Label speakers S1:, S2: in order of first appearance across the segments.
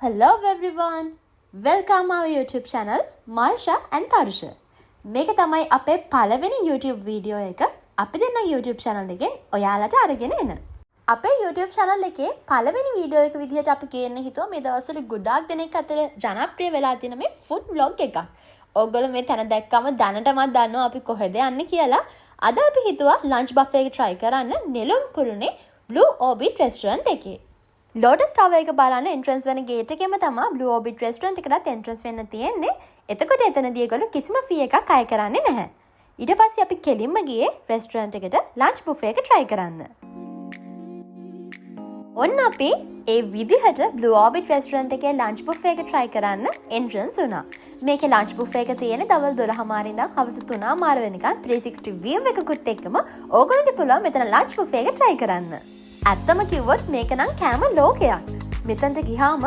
S1: Hello everyone. Welcome our YouTube channel Malsha and Tarusha. මේක තමයි අපේ පළවෙනි YouTube වීඩියෝ එක. අපි දෙන්න YouTube channel එකෙන් ඔයාලට අරගෙන එන. අපේ YouTube channel එකේ පළවෙනි වීඩියෝ එක විදිහට අපි ගේන්න හිතුවා මේ දවස්වල ගොඩාක් දෙනෙක් අතර ජනප්‍රිය වෙලා තියෙන මේ food vlog එකක්. ඕගොල්ලෝ මේ තැන දැක්කම දැනටමත් දන්නවා අපි කොහෙද යන්නේ කියලා. අද අපි හිතුවා lunch buffet එක try කරන්න නෙළුම්පුරුනේ Blue Orbit restaurant එකේ. Lotus Tower එක බලන්න entrance වෙන gate එකේම තමයි Blue Orbit restaurant එකකට entrance වෙන්න තියෙන්නේ. එතකොට එතනදී ඒගොල්ලෝ කිසිම fee එකක් අය කරන්නේ නැහැ. ඊට පස්සේ අපි කෙලින්ම ගියේ restaurant එකට lunch buffet එක try කරන්න. ඔන්න අපි ඒ විදිහට Blue Orbit restaurant එකේ lunch buffet එක try කරන්න entrance වුණා. මේකේ lunch buffet එක තියෙන්නේ දවල් 12:00 ඉඳන් හවස 3:00 වෙනකන් 360 view එකකුත් එක්කම ඕගොල්ලන්ට පුළුවන් මෙතන lunch buffet එක try කරන්න. ඇත්තම කිව්වොත් මේක නම් කෑම ලෝකයක්. මෙතනට ගියාම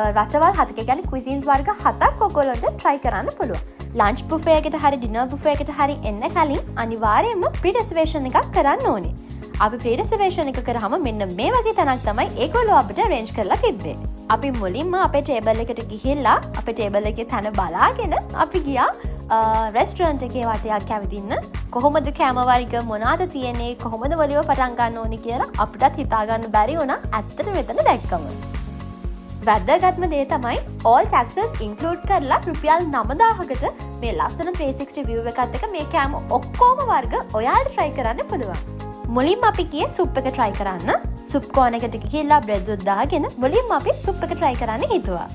S1: රටවල් 7ක කියන්නේ cuisines වර්ග 7ක් ඔයගොල්ලන්ට try කරන්න පුළුවන්. lunch buffet එකට හරි dinner buffet එකට හරි එන්න කලින් අනිවාර්යයෙන්ම pre-reservation එකක් කරන්න ඕනේ. අපි pre-reservation එක කරාම මෙන්න මේ වගේ තැනක් තමයි ඒගොල්ලෝ අපිට arrange කරලා තිබ්බේ. අපි මුලින්ම අපේ table එකට ගිහිල්ලා අපේ table එකේ තැන බලාගෙන අපි ගියා රෙස්ටරන්ට් එකේ වටයක් ඇවිදින්න. කොහොමද කෑම වර්ග මොනවාද තියෙන්නේ කොහොමද වලිව පටන් ගන්න ඕනි කියලා අපිටත් හිතා ගන්න බැරි වුණා ඇත්තට මෙතන දැක්කම. වැදගත්ම දේ තමයි all taxes include කරලා රුපියල් 9000කට මේ ලස්සන 360 view එකත් එක්ක මේ කෑම ඔක්කොම වර්ග ඔයාලට try කරන්න පුළුවන්. මුලින්ම අපි ගියේ සුප් එක try කරන්න. සුප් කෝන් එකට ගිහිල්ලා බ්‍රෙඩ් උත් දාගෙන මුලින්ම අපි සුප් එක try කරන්න හිතුවා.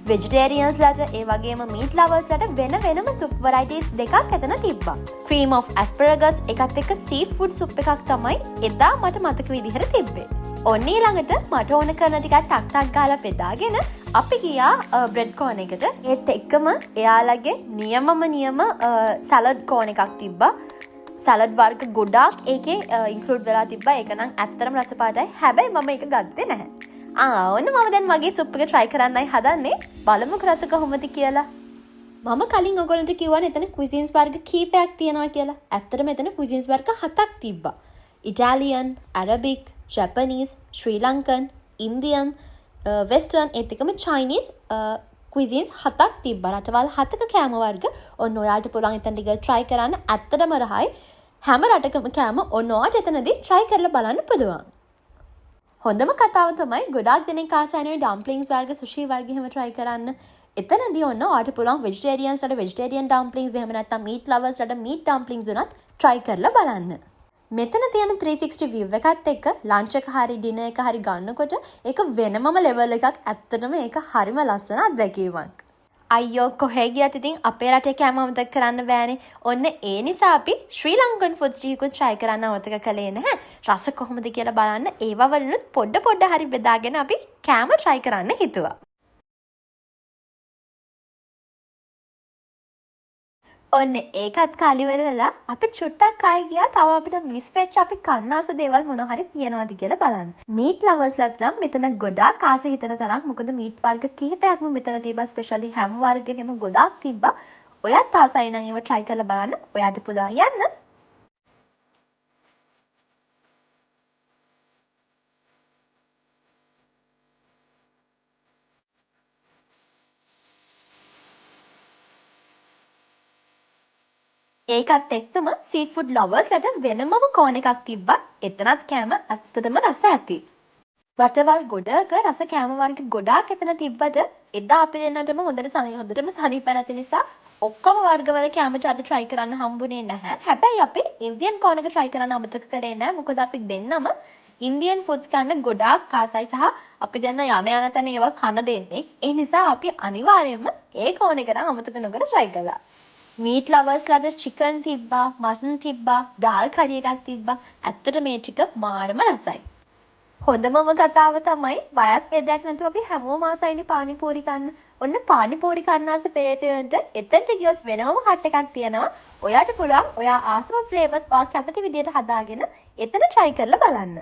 S1: Vegetarians ලට ඒ වගේම meat lovers ලට වෙනම soup varieties දෙකක් එතන තිබ්බා. Cream of asparagus එකත් එක්ක seafood soup එකක් තමයි එදා මට මතක විදිහට තිබ්බේ. ඔන්න ඊළඟට මට ඕන කරන ටිකක් ටක් ගාලා බෙදාගෙන අපි ගියා bread corn එකට. ඒත් එක්කම එයාලගේ නියම salad corn එකක් තිබ්බා. salad වර්ග ගොඩාක් ඒකේ include වෙලා තිබ්බා. ඒක නම් ඇත්තටම රසපාටයි. හැබැයි මම ඒක ගත්තේ නැහැ. ඔන්න මම දැන් මගේ සුප් එක try කරන්නයි හදන්නේ. බලමුකෝ රස කොහොමද කියලා. මම කලින් ඔයගොල්ලන්ට කිව්වනේ එතන cuisines වර්ග කීපයක් තියෙනවා කියලා. ඇත්තටම එතන cuisines වර්ග 7ක් තිබ්බා. Italian, Arabic, Japanese, Sri Lankan, Indian, Western ඒත් එකම Chinese cuisines 7ක් තිබ්බා. රටවල් 7ක කෑම වර්ග ඔන්න ඔයාලට පුළුවන් එතන ටික try කරන්න. ඇත්තටම රහයි. හැම රටකම කෑම ඔන්න ඔයාලට එතනදී try කරලා බලන්න පුළුවන්. හොඳම කතාව තමයි ගොඩාක් දෙනෙක් ආසයිනේ ඩම්ප්ලින්ග්ස් වර්ග සුෂි වර්ග එහෙම try කරන්න. එතනදී ඔන්න ඔයාලට පුළුවන් vegetarians ලට vegetarian dumplings එහෙම නැත්නම් meat lovers ලට meat dumplings උනත් try කරලා බලන්න. මෙතන තියෙන 360 view එකත් එක්ක lunch එක හරි dinner එක හරි ගන්නකොට ඒක වෙනමම level එකක්. ඇත්තටම ඒක හරිම ලස්සන අත්දැකීමක්. අයියෝ කොහේ ගියත් ඉතින් අපේ රටේ කෑම අමතක කරන්න බෑනේ. ඔන්න ඒ නිසා අපි ශ්‍රී ලංකන් ෆුඩ්ස් ටිකකුත් try කරන්න අමතක කළේ නැහැ. රස කොහොමද කියලා බලන්න ඒවා වලිනුත් පොඩ හරි බෙදාගෙන අපි කෑම try කරන්න හිතුවා. ඔන්න ඒකත් කාලිවල වෙලා අපි චුට්ටක් ආයි ගියා තව අපිට මිස් වෙච්ච අපි කන්නාස දේවල් මොන හරි තියනවාද කියලා බලන්න. මීට් ලවර්ස් ලත් නම් මෙතන ගොඩාක් ආස හිතන තරම් මොකද මීට් වර්ග කිහිපයක්ම මෙතන තිබ්බා ස්පෙෂලි හැම් වර්ගෙම ගොඩාක් තිබ්බා. ඔයත් ආසයි නම් ඒව try කරලා බලන්න. ඔයාට පුළුවන් යන්න. ඒකත් එක්කම සීෆුඩ් ලවර්ස් ලට වෙනමම කෝන් එකක් තිබ්බා. එතනත් කෑම ඇත්තටම රස ඇති. වටවල් ගොඩක රස කෑම වර්ග ගොඩාක් එතන තිබ්බට එදා අපි දෙන්නටම හොඳටම සනීප නැති නිසා ඔක්කොම වර්ගවල කෑම අද try කරන්න හම්බුනේ නැහැ. හැබැයි අපි ඉන්දියන් කෝන් එක try කරන්න අමතක කරේ නැහැ. මොකද අපි දෙන්නම ඉන්දියන් ෆුඩ්ස් කන්න ගොඩාක් ආසයි සහ අපි දෙන්න යන තැන ඒවා කන දෙන්නේ. ඒ නිසා අපි අනිවාර්යයෙන්ම ඒ කෝන් එක නම් අමතක නොකර try කළා. මීට් ලවර්ස් ලට චිකන් තිබ්බා, මටන් තිබ්බා, ඩාල් කරි එකක් තිබ්බා. ඇත්තට මේ ටික මාරම රසයි. හොඳමම කතාව තමයි වයස් ભેදයක් නැතුව අපි හැමෝම ආසයිනේ පානිපූරි කන්න. ඔන්න පානිපූරි කන්නාස පෙරේතයන්ට එතනට ගියොත් වෙනම හට් එකක් තියෙනවා. ඔයාට පුළුවන් ඔයා ආසම ෆ්ලේවර්ස් වා කැමති විදියට හදාගෙන එතන try කරලා බලන්න.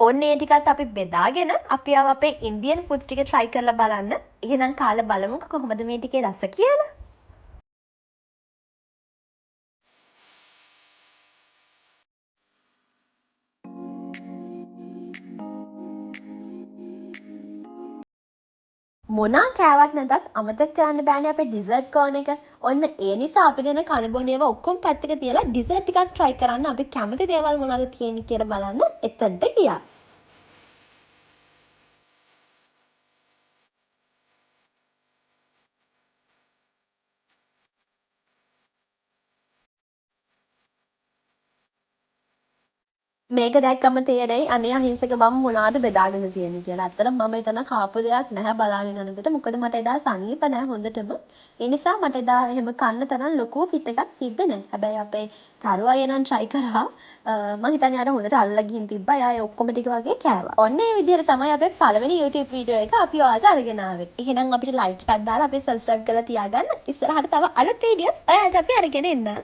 S1: ඔන්න ඒ ටිකත් අපි බෙදාගෙන අපි අපේ ඉන්දියන් ෆුඩ්ස් ටික try කරලා බලන්න. එහෙනම් කාලා බලමුකෝ කොහොමද මේ ටිකේ රස කියලා. මොනා කෑවක් නැතත් අමතක කරන්න බෑනේ අපේ ඩිසර්ට් කෝන් එක. ඔන්න ඒ නිසා අපි දෙන කනබොන ඒවා ඔක්කොම පැත්තක තියලා ඩිසර්ට් ටිකක් try කරන්න. අපි කැමති දේවල් මොනවද තියෙන්නේ කියලා බලන්න එතනට ගියා. මේක දැක්කම තේරෙයි අනේ අහිංසක මම මොනවද බෙදාගෙන තියෙන්නේ කියලා. ඇත්තටම මම එතන කාපු දෙයක් නැහැ බලාගෙන යනකොට. මොකද මට එදා සනීප නැහැ හොඳටම. ඒ නිසා මට එදා එහෙම කන්න තරම් ලොකු ෆිට් එකක් තිබ්බේ නැහැ. හැබැයි අපේ තරු අය නම් try කරා. මම හිතන්නේ අර හොඳට අල්ලලා ගිහින් තිබ්බා. එයා ඒ ඔක්කොම ටික වගේ කෑවා. ඔන්න ඒ විදිහට තමයි අපේ පළවෙනි YouTube වීඩියෝ එක අපි ඔයාලට අරගෙන ආවේ. එහෙනම් අපිට like එකක් දාලා අපි subscribe කරලා තියාගන්න. ඉස්සරහට තව අලුත් වීඩියෝස් ඔයාලට අපි අරගෙන එන්න.